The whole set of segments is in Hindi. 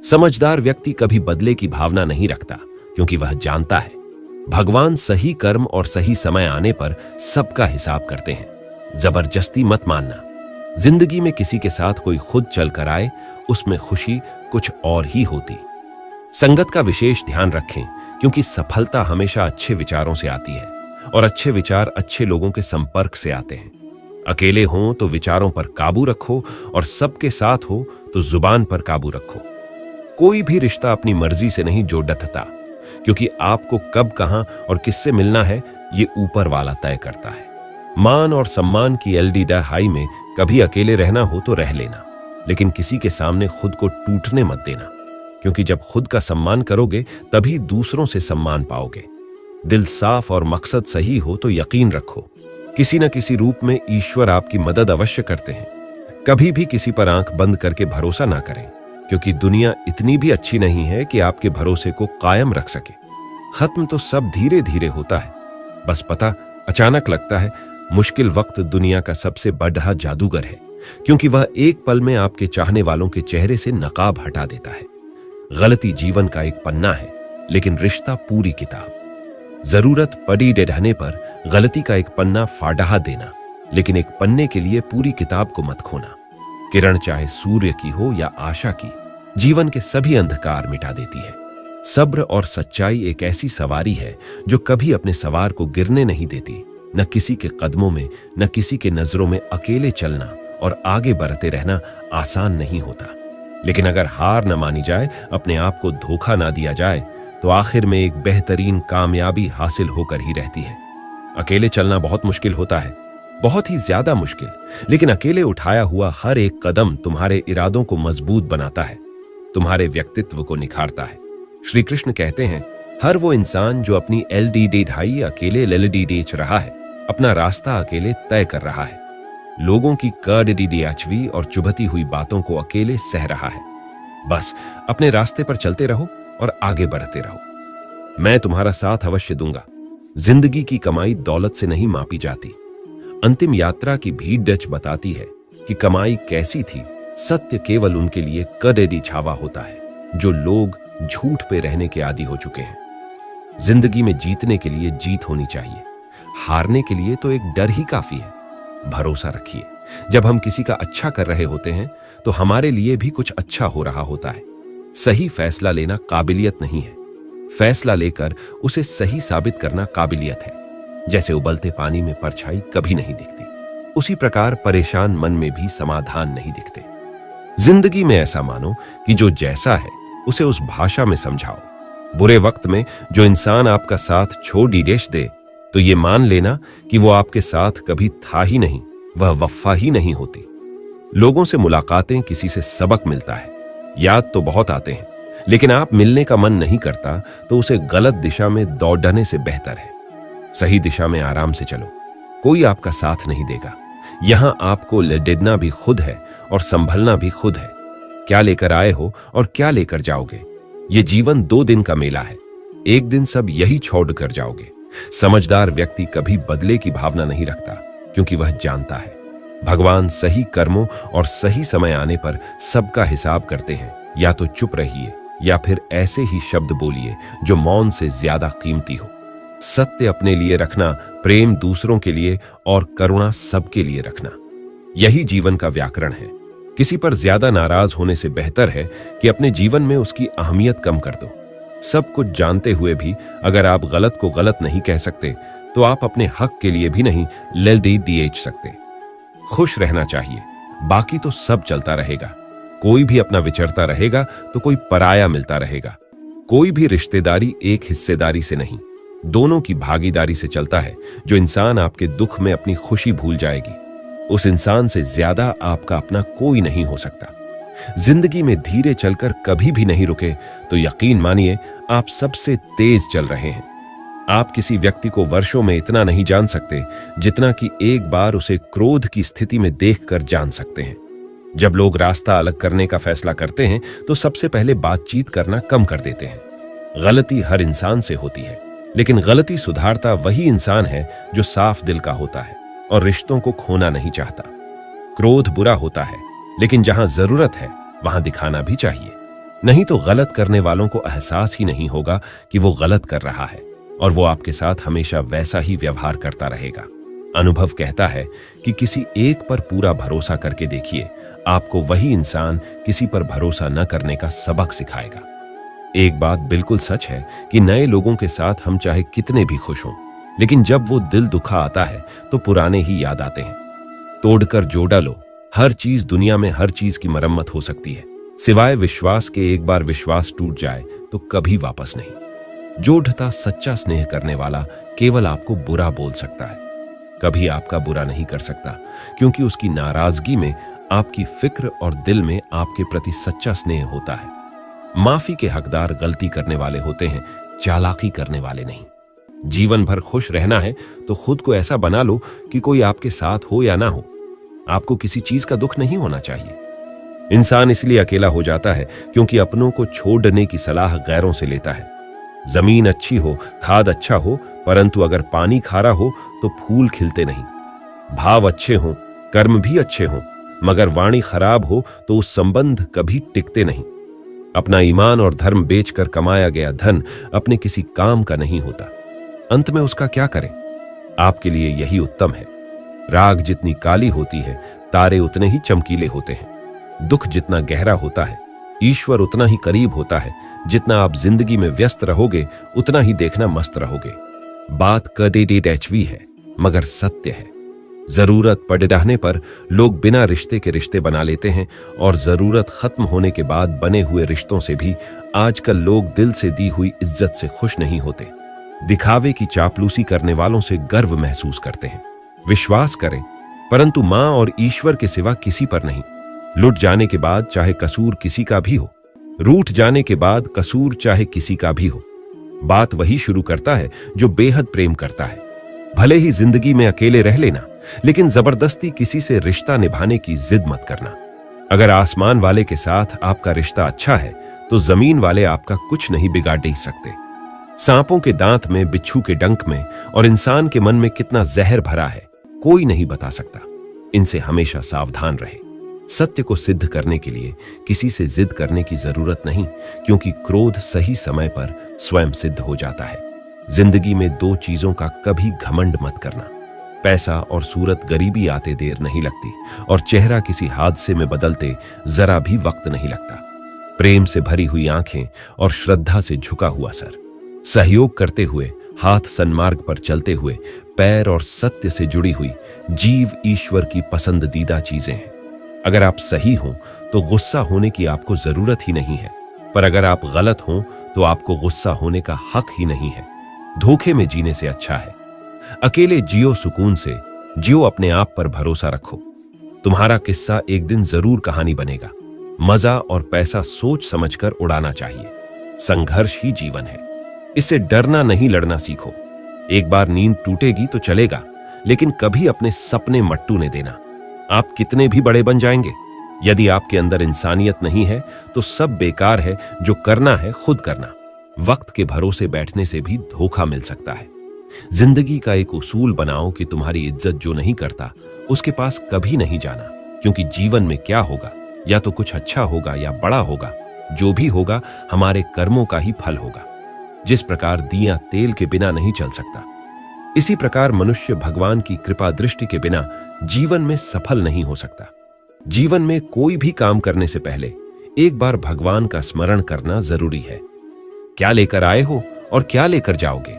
समझदार व्यक्ति कभी बदले की भावना नहीं रखता, क्योंकि वह जानता है भगवान सही कर्म और सही समय आने पर सबका हिसाब करते हैं। जबरदस्ती मत मानना। जिंदगी में किसी के साथ कोई खुद चल कर आए, उसमें खुशी कुछ और ही होती। संगत का विशेष ध्यान रखें, क्योंकि सफलता हमेशा अच्छे विचारों से आती है और अच्छे विचार अच्छे लोगों के संपर्क से आते हैं। अकेले हों तो विचारों पर काबू रखो और सबके साथ हो तो जुबान पर काबू रखो। कोई भी रिश्ता अपनी मर्जी से नहीं जोड़ता, क्योंकि आपको कब, कहां और किससे मिलना है ये ऊपर वाला तय करता है। मान और सम्मान की एलडी हाई में कभी अकेले रहना हो तो रह लेना, लेकिन किसी के सामने खुद को टूटने मत देना, क्योंकि जब खुद का सम्मान करोगे तभी दूसरों से सम्मान पाओगे। दिल साफ और मकसद सही हो तो यकीन रखो, किसी न किसी रूप में ईश्वर आपकी मदद अवश्य करते हैं। कभी भी किसी पर आंख बंद करके भरोसा ना करें, क्योंकि दुनिया इतनी भी अच्छी नहीं है कि आपके भरोसे को कायम रख सके। खत्म तो सब धीरे धीरे होता है, बस पता अचानक लगता है। मुश्किल वक्त दुनिया का सबसे बड़ा जादूगर है, क्योंकि वह एक पल में आपके चाहने वालों के चेहरे से नकाब हटा देता है। गलती जीवन का एक पन्ना है, लेकिन रिश्ता पूरी किताब। जरूरत पड़ी ढहने पर गलती का एक पन्ना फाड़ा देना, लेकिन एक पन्ने के लिए पूरी किताब को मत खोना। किरण चाहे सूर्य की हो या आशा की, जीवन के सभी अंधकार मिटा देती है। सब्र और सच्चाई एक ऐसी सवारी है जो कभी अपने सवार को गिरने नहीं देती। न किसी के कदमों में, न किसी के नजरों में अकेले चलना और आगे बढ़ते रहना आसान नहीं होता, लेकिन अगर हार न मानी जाए, अपने आप को धोखा ना दिया जाए, तो आखिर में एक बेहतरीन कामयाबी हासिल होकर ही रहती है। अकेले चलना बहुत मुश्किल होता है, बहुत ही ज्यादा मुश्किल, लेकिन अकेले उठाया हुआ हर एक कदम तुम्हारे इरादों को मजबूत बनाता है, तुम्हारे व्यक्तित्व को निखारता है। श्री कृष्ण कहते हैं, हर वो इंसान जो अपनी एलडी ढाई अकेले ललडी बेच रहा है, अपना रास्ता अकेले तय कर रहा है, लोगों की कड़डी और चुभती हुई बातों को अकेले सह रहा है। बस अपने रास्ते पर चलते रहो और आगे बढ़ते रहो। मैं तुम्हारा साथ अवश्य दूंगा। जिंदगी की कमाई दौलत से नहीं मापी जाती। अंतिम यात्रा की भीड़ बताती है कि कमाई कैसी थी। सत्य केवल उनके लिए कड़डी छावा होता है, जो लोग झूठ पे रहने के आदी हो चुके हैं। जिंदगी में जीतने के लिए जीत होनी चाहिए, हारने के लिए तो एक डर ही काफी है। भरोसा रखिए, जब हम किसी का अच्छा कर रहे होते हैं तो हमारे लिए भी कुछ अच्छा हो रहा होता है। सही फैसला लेना काबिलियत नहीं है, फैसला लेकर उसे सही साबित करना काबिलियत है। जैसे उबलते पानी में परछाई कभी नहीं दिखती, उसी प्रकार परेशान मन में भी समाधान नहीं दिखते। जिंदगी में ऐसा मानो कि जो जैसा है उसे उस भाषा में समझाओ। बुरे वक्त में जो इंसान आपका साथ छोड़ देश दे, तो ये मान लेना कि वो आपके साथ कभी था ही नहीं, वह वफा ही नहीं होती। लोगों से मुलाकातें किसी से सबक मिलता है। याद तो बहुत आते हैं, लेकिन आप मिलने का मन नहीं करता तो उसे गलत दिशा में दौड़ने से बेहतर है। सही दिशा में आराम से चलो, कोई आपका साथ नहीं देगा। यहां आपको लड़ना भी खुद है और संभलना भी खुद है। क्या लेकर आए हो और क्या लेकर जाओगे, ये जीवन 2 दिन का मेला है। एक दिन सब यही छोड़ कर जाओगे। समझदार व्यक्ति कभी बदले की भावना नहीं रखता, क्योंकि वह जानता है भगवान सही कर्मों और सही समय आने पर सबका हिसाब करते हैं। या तो चुप रहिए या फिर ऐसे ही शब्द बोलिए जो मौन से ज्यादा कीमती हो। सत्य अपने लिए रखना, प्रेम दूसरों के लिए और करुणा सबके लिए रखना, यही जीवन का व्याकरण है। किसी पर ज्यादा नाराज होने से बेहतर है कि अपने जीवन में उसकी अहमियत कम कर दो। सब कुछ जानते हुए भी अगर आप गलत को गलत नहीं कह सकते, तो आप अपने हक के लिए भी नहीं LDDH सकते। खुश रहना चाहिए, बाकी तो सब चलता रहेगा। कोई भी अपना विचरता रहेगा तो कोई पराया मिलता रहेगा। कोई भी रिश्तेदारी एक हिस्सेदारी से नहीं, दोनों की भागीदारी से चलता है। जो इंसान आपके दुख में अपनी खुशी भूल जाएगी, उस इंसान से ज्यादा आपका अपना कोई नहीं हो सकता। जिंदगी में धीरे चलकर कभी भी नहीं रुके तो यकीन मानिए आप सबसे तेज चल रहे हैं। आप किसी व्यक्ति को वर्षों में इतना नहीं जान सकते जितना कि एक बार उसे क्रोध की स्थिति में देखकर जान सकते हैं। जब लोग रास्ता अलग करने का फैसला करते हैं तो सबसे पहले बातचीत करना कम कर देते हैं। गलती हर इंसान से होती है, लेकिन गलती सुधारता वही इंसान है जो साफ दिल का होता है और रिश्तों को खोना नहीं चाहता। क्रोध बुरा होता है, लेकिन जहां जरूरत है वहां दिखाना भी चाहिए। नहीं तो गलत करने वालों को एहसास ही नहीं होगा कि वो गलत कर रहा है और वो आपके साथ हमेशा वैसा ही व्यवहार करता रहेगा। अनुभव कहता है कि किसी एक पर पूरा भरोसा करके देखिए, आपको वही इंसान किसी पर भरोसा न करने का सबक सिखाएगा। एक बात बिल्कुल सच है कि नए लोगों के साथ हम चाहे कितने भी खुश हों, लेकिन जब वो दिल दुखा आता है तो पुराने ही याद आते हैं। तोड़कर जोड़ा लो, हर चीज दुनिया में हर चीज की मरम्मत हो सकती है, सिवाय विश्वास के। एक बार विश्वास टूट जाए तो कभी वापस नहीं। जो ढता सच्चा स्नेह करने वाला केवल आपको बुरा बोल सकता है, कभी आपका बुरा नहीं कर सकता, क्योंकि उसकी नाराजगी में आपकी फिक्र और दिल में आपके प्रति सच्चा स्नेह होता है। माफी के हकदार गलती करने वाले होते हैं, चालाकी करने वाले नहीं। जीवन भर खुश रहना है तो खुद को ऐसा बना लो कि कोई आपके साथ हो या ना हो, आपको किसी चीज का दुख नहीं होना चाहिए। इंसान इसलिए अकेला हो जाता है क्योंकि अपनों को छोड़ने की सलाह गैरों से लेता है। जमीन अच्छी हो, खाद अच्छा हो, परंतु अगर पानी खारा हो तो फूल खिलते नहीं। भाव अच्छे हों, कर्म भी अच्छे हों, मगर वाणी खराब हो तो उस संबंध कभी टिकते नहीं। अपना ईमान और धर्म बेचकर कमाया गया धन अपने किसी काम का नहीं होता, अंत में उसका क्या करें? आपके लिए यही उत्तम है। राग जितनी काली होती है, तारे उतने ही चमकीले होते हैं। दुख जितना गहरा होता है, ईश्वर उतना ही करीब होता है। जितना आप जिंदगी में व्यस्त रहोगे, उतना ही देखना मस्त रहोगे। बात कड़वी है, मगर सत्य है। जरूरत पड़े रहने पर लोग बिना रिश्ते के रिश्ते बना लेते हैं, और जरूरत खत्म होने के बाद बने हुए रिश्तों से भी आजकल लोग दिल से दी हुई इज्जत से खुश नहीं होते। दिखावे की चापलूसी करने वालों से गर्व महसूस करते हैं। विश्वास करें, परंतु मां और ईश्वर के सिवा किसी पर नहीं। लुट जाने के बाद चाहे कसूर किसी का भी हो, रूठ जाने के बाद कसूर चाहे किसी का भी हो, बात वही शुरू करता है जो बेहद प्रेम करता है। भले ही जिंदगी में अकेले रह लेना, लेकिन जबरदस्ती किसी से रिश्ता निभाने की जिद मत करना। अगर आसमान वाले के साथ आपका रिश्ता अच्छा है तो जमीन वाले आपका कुछ नहीं बिगाड़ ही सकते। सांपों के दांत में, बिच्छू के डंक में और इंसान के मन में कितना जहर भरा है, कोई नहीं बता सकता। इनसे हमेशा सावधान रहे। सत्य को सिद्ध करने के लिए किसी से जिद करने की जरूरत नहीं, क्योंकि क्रोध सही समय पर स्वयं सिद्ध हो जाता है। जिंदगी में दो चीजों का कभी घमंड मत करना। पैसा और सूरत गरीबी आते देर नहीं लगती, और चेहरा किसी हादसे में बदलते जरा भी वक्त नहीं लगता। प्रेम से भरी हुई आंखें और श्रद्धा से झुका हुआ सर, सहयोग करते हुए, हाथ सन्मार्ग पर चलते हुए, पैर और सत्य से जुड़ी हुई जीव ईश्वर की पसंदीदा चीजें हैं। अगर आप सही हों तो गुस्सा होने की आपको जरूरत ही नहीं है, पर अगर आप गलत हों तो आपको गुस्सा होने का हक ही नहीं है। धोखे में जीने से अच्छा है अकेले जियो सुकून से, जियो अपने आप पर भरोसा रखो। तुम्हारा किस्सा एक दिन जरूर कहानी बनेगा। मजा और पैसा सोच समझकर उड़ाना चाहिए। संघर्ष ही जीवन है, इससे डरना नहीं, लड़ना सीखो। एक बार नींद टूटेगी तो चलेगा, लेकिन कभी अपने सपने मत टूटने देना। आप कितने भी बड़े बन जाएंगे, यदि आपके अंदर इंसानियत नहीं है तो सब बेकार है। जो करना है खुद करना। वक्त के भरोसे बैठने से भी धोखा मिल सकता है। जिंदगी का एक उसूल बनाओ कि तुम्हारी इज्जत जो नहीं करता उसके पास कभी नहीं जाना, क्योंकि जीवन में क्या होगा, या तो कुछ अच्छा होगा या बड़ा होगा। जो भी होगा हमारे कर्मों का ही फल होगा। जिस प्रकार दिया तेल के बिना नहीं चल सकता, इसी प्रकार मनुष्य भगवान की कृपा दृष्टि के बिना जीवन में सफल नहीं हो सकता। जीवन में कोई भी काम करने से पहले एक बार भगवान का स्मरण करना जरूरी है। क्या लेकर आए हो और क्या लेकर जाओगे?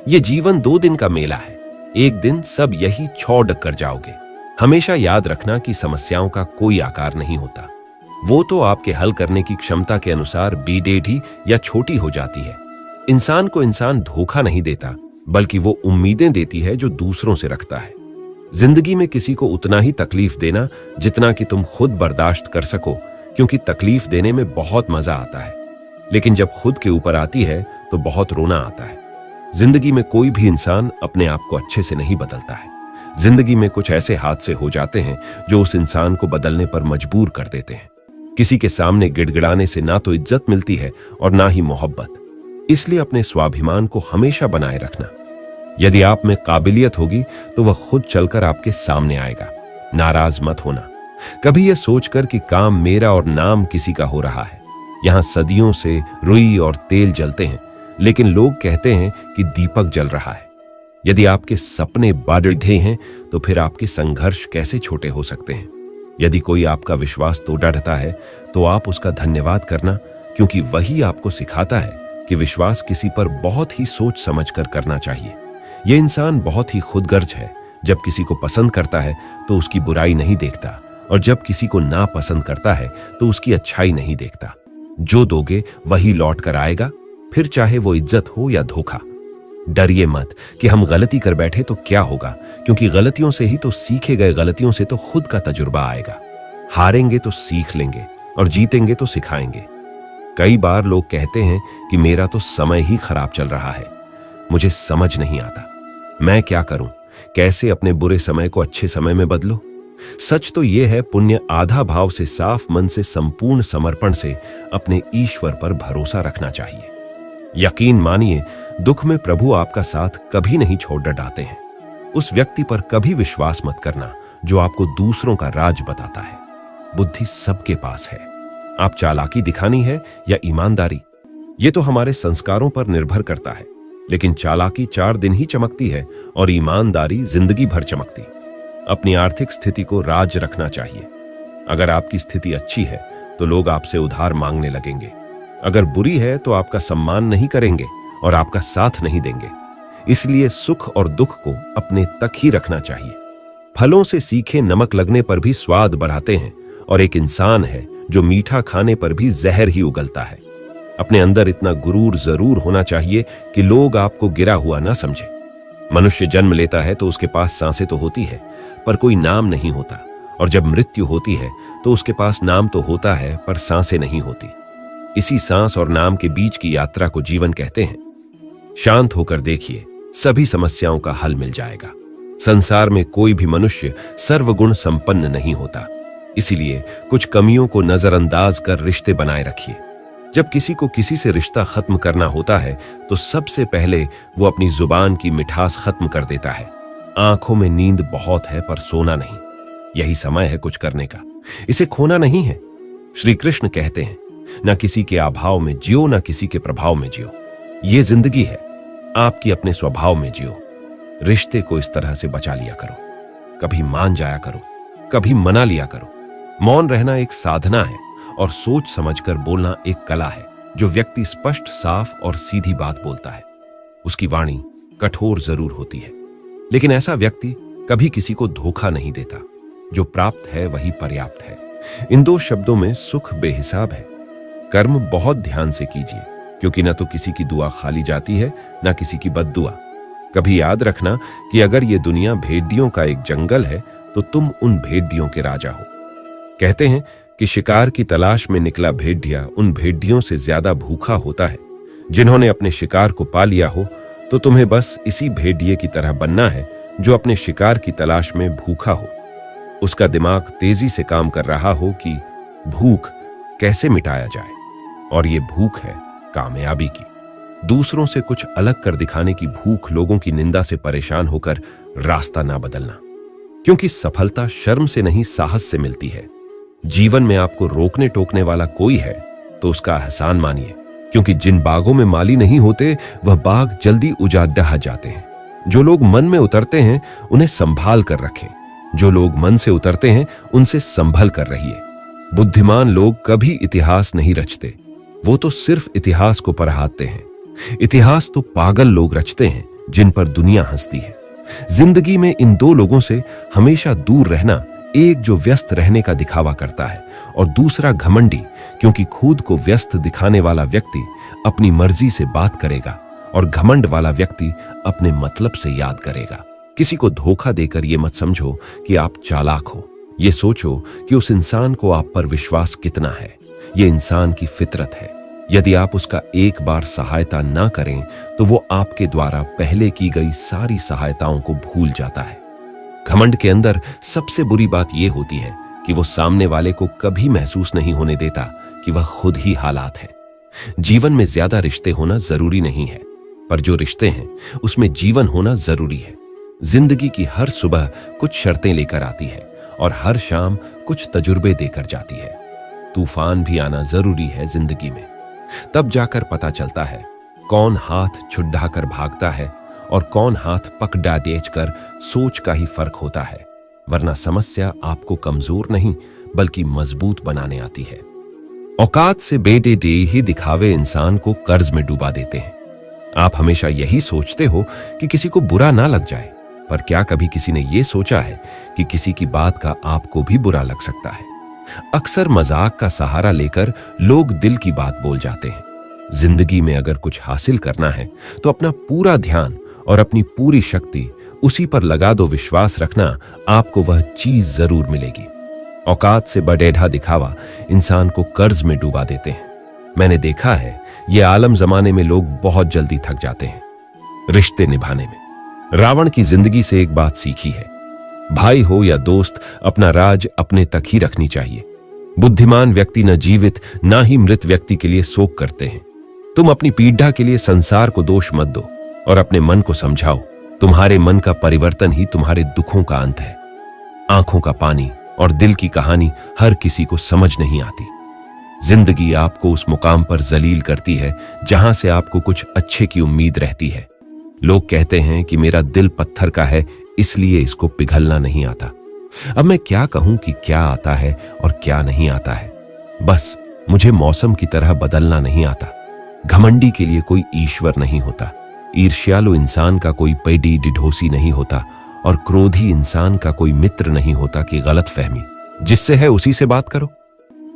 ये जीवन 2 दिन का मेला है, एक दिन सब यही छोड़ कर जाओगे। हमेशा याद रखना कि समस्याओं का कोई आकार नहीं होता, वो तो आपके हल करने की क्षमता के अनुसार टेढ़ी या छोटी हो जाती है। इंसान को इंसान धोखा नहीं देता, बल्कि वो उम्मीदें देती है जो दूसरों से रखता है। जिंदगी में किसी को उतना ही तकलीफ देना जितना कि तुम खुद बर्दाश्त कर सको, क्योंकि तकलीफ देने में बहुत मजा आता है, लेकिन जब खुद के ऊपर आती है तो बहुत रोना आता है। जिंदगी में कोई भी इंसान अपने आप को अच्छे से नहीं बदलता है। जिंदगी में कुछ ऐसे हादसे हो जाते हैं जो उस इंसान को बदलने पर मजबूर कर देते हैं। किसी के सामने गिड़गिड़ाने से ना तो इज्जत मिलती है और ना ही मोहब्बत। इसलिए अपने स्वाभिमान को हमेशा बनाए रखना। यदि आप में काबिलियत होगी तो वह खुद चलकर आपके सामने आएगा। नाराज मत होना, कभी यह सोचकर कि काम मेरा और नाम किसी का हो रहा है। यहां सदियों से रुई और तेल जलते हैं, लेकिन लोग कहते हैं कि दीपक जल रहा है। यदि आपके सपने बांधे हैं तो फिर आपके संघर्ष कैसे छोटे हो सकते हैं। यदि कोई आपका विश्वास तोड़ता है तो आप उसका धन्यवाद करना, क्योंकि वही आपको सिखाता है कि विश्वास किसी पर बहुत ही सोच समझ कर करना चाहिए। यह इंसान बहुत ही खुदगर्ज है। जब किसी को पसंद करता है तो उसकी बुराई नहीं देखता, और जब किसी को नापसंद करता है तो उसकी अच्छाई नहीं देखता। जो दोगे वही लौट कर आएगा, फिर चाहे वो इज्जत हो या धोखा। डरिए मत कि हम गलती कर बैठे तो क्या होगा, क्योंकि गलतियों से ही तो सीखे गए गलतियों से तो खुद का तजुर्बा आएगा। हारेंगे तो सीख लेंगे और जीतेंगे तो सिखाएंगे। कई बार लोग कहते हैं कि मेरा तो समय ही खराब चल रहा है, मुझे समझ नहीं आता, मैं क्या करूं, कैसे अपने बुरे समय को अच्छे समय में बदलो। सच तो यह है, पुण्य आधा भाव से, साफ मन से, संपूर्ण समर्पण से अपने ईश्वर पर भरोसा रखना चाहिए। यकीन मानिए, दुख में प्रभु आपका साथ कभी नहीं छोड़ डालते हैं। उस व्यक्ति पर कभी विश्वास मत करना जो आपको दूसरों का राज बताता है। बुद्धि सबके पास है। आप चालाकी दिखानी है या ईमानदारी, ये तो हमारे संस्कारों पर निर्भर करता है। लेकिन चालाकी 4 दिन ही चमकती है और ईमानदारी जिंदगी भर चमकती। अपनी आर्थिक स्थिति को राज रखना चाहिए। अगर आपकी स्थिति अच्छी है तो लोग आपसे उधार मांगने लगेंगे। अगर बुरी है तो आपका सम्मान नहीं करेंगे और आपका साथ नहीं देंगे। इसलिए सुख और दुख को अपने तक ही रखना चाहिए। फलों से सीखे नमक लगने पर भी स्वाद बढ़ाते हैं, और एक इंसान है जो मीठा खाने पर भी जहर ही उगलता है। अपने अंदर इतना गुरूर जरूर होना चाहिए कि लोग आपको गिरा हुआ ना समझे। मनुष्य जन्म लेता है तो उसके पास सांसें तो होती है, पर कोई नाम नहीं होता, और जब मृत्यु होती है तो उसके पास नाम तो होता है पर सांसें नहीं होती। इसी सांस और नाम के बीच की यात्रा को जीवन कहते हैं। शांत होकर देखिए, सभी समस्याओं का हल मिल जाएगा। संसार में कोई भी मनुष्य सर्वगुण संपन्न नहीं होता, इसीलिए कुछ कमियों को नजरअंदाज कर रिश्ते बनाए रखिए। जब किसी को किसी से रिश्ता खत्म करना होता है तो सबसे पहले वो अपनी जुबान की मिठास खत्म कर देता है। आंखों में नींद बहुत है पर सोना नहीं। यही समय है कुछ करने का, इसे खोना नहीं है। श्री कृष्ण कहते हैं, ना किसी के अभाव में जियो, ना किसी के प्रभाव में जियो। ये जिंदगी है, आपकी अपने स्वभाव में जियो। रिश्ते को इस तरह से बचा लिया करो। कभी मान जाया करो, कभी मना लिया करो। मौन रहना एक साधना है और सोच समझकर बोलना एक कला है। जो व्यक्ति स्पष्ट, साफ और सीधी बात बोलता है, उसकी वाणी कठोर जरूर होती है, लेकिन ऐसा व्यक्ति कभी किसी को धोखा नहीं देता। जो प्राप्त है वही पर्याप्त है। इन 2 शब्दों में सुख बेहिसाब है। कर्म बहुत ध्यान से कीजिए, क्योंकि न तो किसी की दुआ खाली जाती है, न किसी की बद्दुआ। कभी याद रखना कि अगर ये दुनिया भेड़ियों का एक जंगल है तो तुम उन भेड़ियों के राजा हो। कहते हैं कि शिकार की तलाश में निकला भेड़िया उन भेड़ियों से ज्यादा भूखा होता है। जिन्होंने अपने शिकार को पा लिया हो तो तुम्हें बस इसी भेड़िए की तरह बनना है जो अपने शिकार की तलाश में भूखा हो। उसका दिमाग तेजी से काम कर रहा हो कि भूख कैसे मिटाया जाए, और ये भूख है कामयाबी की। दूसरों से कुछ अलग कर दिखाने की भूख, लोगों की निंदा से परेशान होकर रास्ता ना बदलना, क्योंकि सफलता शर्म से नहीं साहस से मिलती है। जीवन में आपको रोकने टोकने वाला कोई है तो उसका एहसान मानिए, क्योंकि जिन बागों में माली नहीं होते वह बाग जल्दी उजाड़ ढह जाते हैं। जो लोग मन में उतरते हैं उन्हें संभाल कर रखें। जो लोग मन से उतरते हैं उनसे संभल कर रहिए। बुद्धिमान लोग कभी इतिहास नहीं रचते, वो तो सिर्फ इतिहास को पढ़ाते हैं। इतिहास तो पागल लोग रचते हैं जिन पर दुनिया हंसती है। जिंदगी में इन 2 लोगों से हमेशा दूर रहना, एक जो व्यस्त रहने का दिखावा करता है और दूसरा घमंडी, क्योंकि खुद को व्यस्त दिखाने वाला व्यक्ति अपनी मर्जी से बात करेगा और घमंड वाला व्यक्ति अपने मतलब से याद करेगा। किसी को धोखा देकर यह मत समझो कि आप चालाक हो। ये सोचो कि उस इंसान को आप पर विश्वास कितना है। ये इंसान की फितरत है। यदि आप उसका एक बार सहायता ना करें तो वो आपके द्वारा पहले की गई सारी सहायताओं को भूल जाता है। घमंड के अंदर सबसे बुरी बात यह होती है कि वो सामने वाले को कभी महसूस नहीं होने देता कि वह खुद ही हालात है। जीवन में ज्यादा रिश्ते होना जरूरी नहीं है, पर जो रिश्ते हैं उसमें जीवन होना जरूरी है। जिंदगी की हर सुबह कुछ शर्तें लेकर आती है और हर शाम कुछ तजुर्बे देकर जाती है। तूफान भी आना जरूरी है जिंदगी में, तब जाकर पता चलता है कौन हाथ छुड्ढा कर भागता है और कौन हाथ पकड़ा देच कर सोच का ही फर्क होता है। वरना समस्या आपको कमजोर नहीं बल्कि मजबूत बनाने आती है। औकात से बेटे दे ही दिखावे इंसान को कर्ज में डुबा देते हैं। आप हमेशा यही सोचते हो कि किसी को बुरा ना लग जाए, पर क्या कभी किसी ने यह सोचा है कि किसी की बात का आपको भी बुरा लग सकता है। अक्सर मजाक का सहारा लेकर लोग दिल की बात बोल जाते हैं। जिंदगी में अगर कुछ हासिल करना है तो अपना पूरा ध्यान और अपनी पूरी शक्ति उसी पर लगा दो। विश्वास रखना आपको वह चीज जरूर मिलेगी। औकात से बडेढ़ा दिखावा इंसान को कर्ज में डुबा देते हैं। मैंने देखा है ये आलम जमाने में लोग बहुत जल्दी थक जाते हैं रिश्ते निभाने में। रावण की जिंदगी से एक बात सीखी है, भाई हो या दोस्त, अपना राज अपने तक ही रखनी चाहिए। बुद्धिमान व्यक्ति न जीवित ना ही मृत व्यक्ति के लिए शोक करते हैं। तुम अपनी पीड़ा के लिए संसार को दोष मत दो और अपने मन को समझाओ, तुम्हारे मन का परिवर्तन ही तुम्हारे दुखों का अंत है। आंखों का पानी और दिल की कहानी हर किसी को समझ नहीं आती। जिंदगी आपको उस मुकाम पर जलील करती है जहां से आपको कुछ अच्छे की उम्मीद रहती है। लोग कहते हैं कि मेरा दिल पत्थर का है इसलिए इसको पिघलना नहीं आता। अब मैं क्या कहूं कि क्या आता है और क्या नहीं आता है। बस मुझे मौसम की तरह बदलना नहीं आता। घमंडी के लिए कोई ईश्वर नहीं होता, ईर्ष्यालु इंसान का कोई पेडी डिढोसी नहीं होता और क्रोधी इंसान का कोई मित्र नहीं होता कि गलतफहमी जिससे है उसी से बात करो।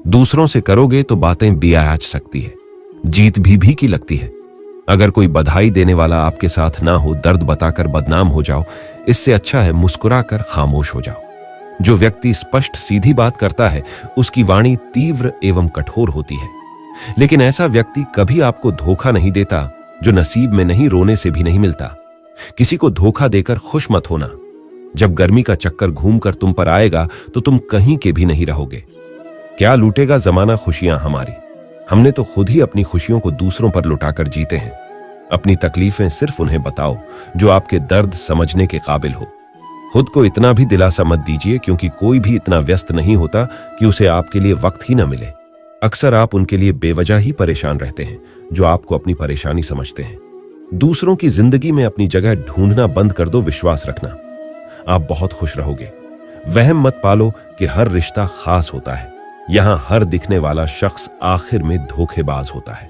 दूसरों से करोगे तो बातें बियाज सकती है, जीत भी की लगती है। अगर कोई बधाई देने वाला आपके साथ ना हो, दर्द बताकर बदनाम हो जाओ, इससे अच्छा है मुस्कुराकर खामोश हो जाओ। जो व्यक्ति स्पष्ट सीधी बात करता है उसकी वाणी तीव्र एवं कठोर होती है, लेकिन ऐसा व्यक्ति कभी आपको धोखा नहीं देता जो नसीब में नहीं, रोने से भी नहीं मिलता। किसी को धोखा देकर खुश मत होना। जब गर्मी का चक्कर घूमकर तुम पर आएगा तो तुम कहीं के भी नहीं रहोगे। क्या लूटेगा जमाना खुशियां हमारी? हमने तो खुद ही अपनी खुशियों को दूसरों पर लुटाकर जीते हैं। अपनी तकलीफें सिर्फ उन्हें बताओ जो आपके दर्द समझने के काबिल हो। खुद को इतना भी दिलासा मत दीजिए, क्योंकि कोई भी इतना व्यस्त नहीं होता कि उसे आपके लिए वक्त ही न मिले। अक्सर आप उनके लिए बेवजह ही परेशान रहते हैं जो आपको अपनी परेशानी समझते हैं। दूसरों की जिंदगी में अपनी जगह ढूंढना बंद कर दो। विश्वास रखना आप बहुत खुश रहोगे। वहम मत पालो कि हर रिश्ता खास होता है। यहां हर दिखने वाला शख्स आखिर में धोखेबाज होता है।